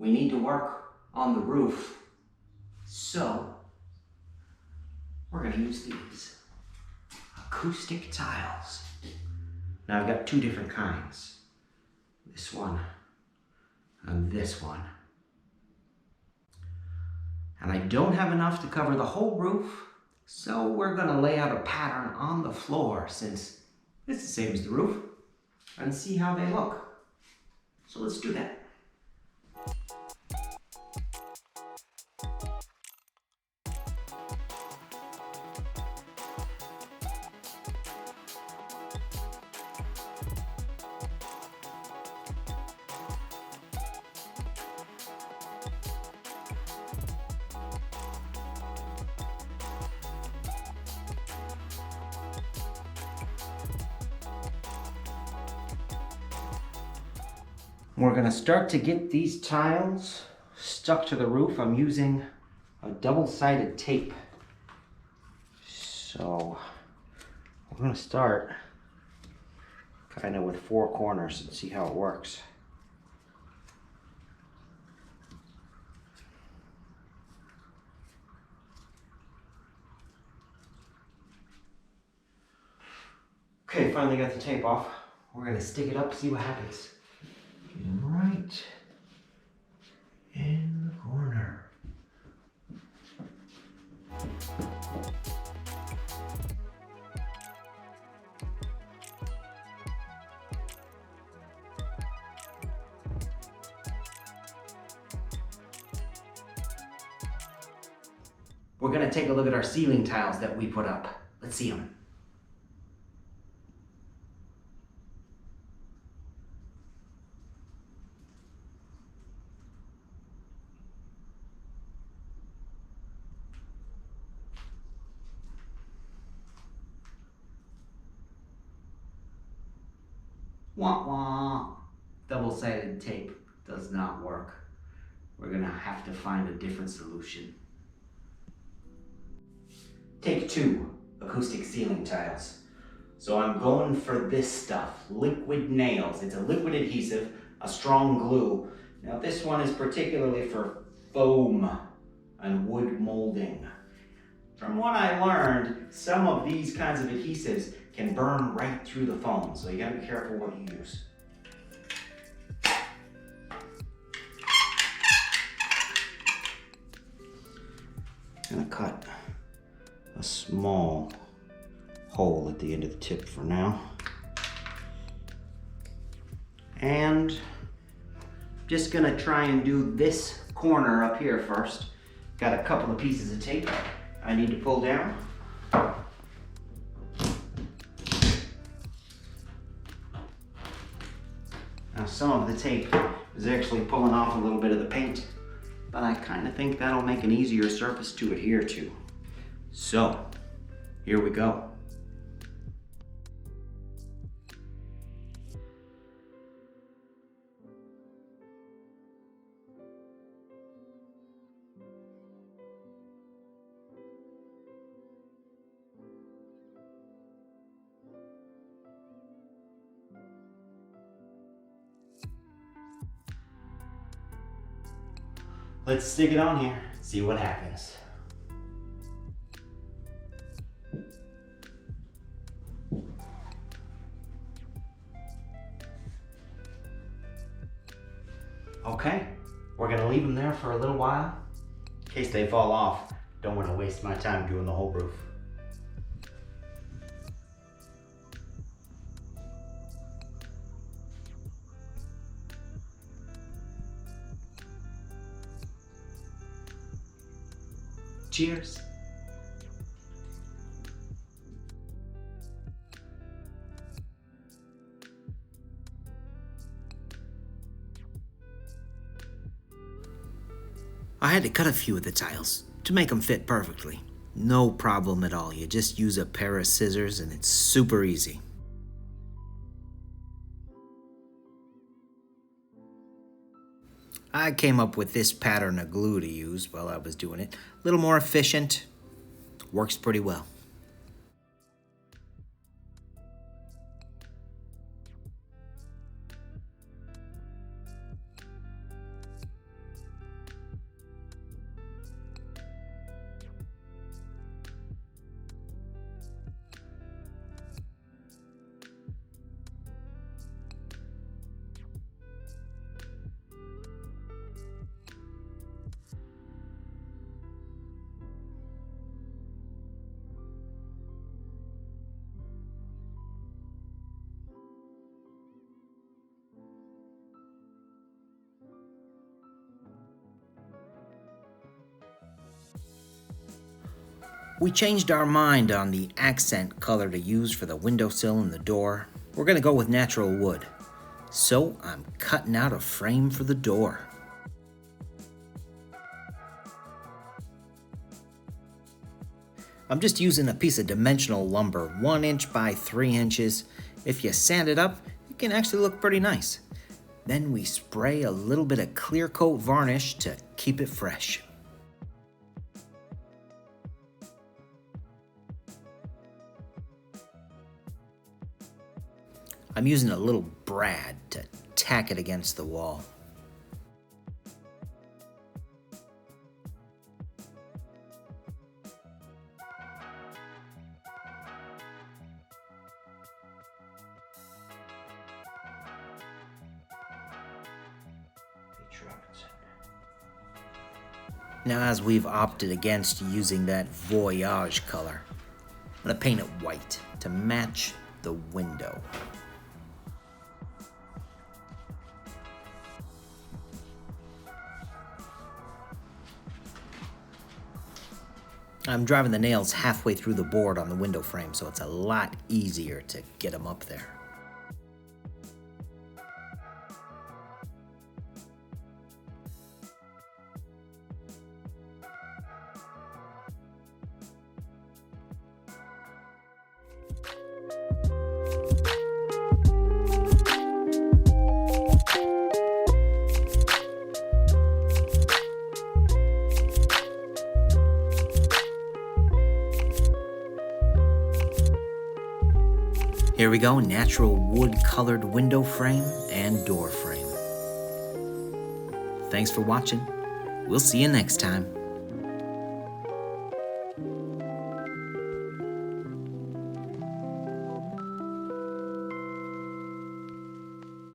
we need to work on the roof. So we're gonna use these acoustic tiles. Now I've got two different kinds. This one and this one. And I don't have enough to cover the whole roof, so we're gonna lay out a pattern on the floor since it's the same as the roof, and see how they look. So let's do that. We're gonna start to get these tiles stuck to the roof. I'm using a double-sided tape. So we're gonna start kind of with 4 corners and see how it works. Okay, finally got the tape off. We're gonna stick it up, see what happens. Get him right in the corner. We're gonna take a look at our ceiling tiles that we put up. Let's see them. Wah wah. Double-sided tape does not work. We're gonna have to find a different solution. Take 2 acoustic ceiling tiles. So I'm going for this stuff, liquid nails. It's a liquid adhesive, a strong glue. Now this one is particularly for foam and wood molding. From what I learned, some of these kinds of adhesives can burn right through the foam, so you gotta be careful what you use. I'm gonna cut a small hole at the end of the tip for now. And just gonna try and do this corner up here first. Got a couple of pieces of tape I need to pull down. Now some of the tape is actually pulling off a little bit of the paint, but I kind of think that'll make an easier surface to adhere to. So, here we go. Let's stick it on here, see what happens. Okay, we're gonna leave them there for a little while. In case they fall off, don't want to waste my time doing the whole roof. Cheers. I had to cut a few of the tiles to make them fit perfectly. No problem at all. You just use a pair of scissors and it's super easy. I came up with this pattern of glue to use while I was doing it. A little more efficient, works pretty well. We changed our mind on the accent color to use for the windowsill and the door. We're gonna go with natural wood. So I'm cutting out a frame for the door. I'm just using a piece of dimensional lumber, 1 inch by 3 inches. If you sand it up, it can actually look pretty nice. Then we spray a little bit of clear coat varnish to keep it fresh. I'm using a little brad to tack it against the wall. Now, as we've opted against using that voyage color, I'm gonna paint it white to match the window. I'm driving the nails halfway through the board on the window frame, so it's a lot easier to get them up there. Here we go, natural wood colored window frame and door frame. Thanks for watching. We'll see you next time.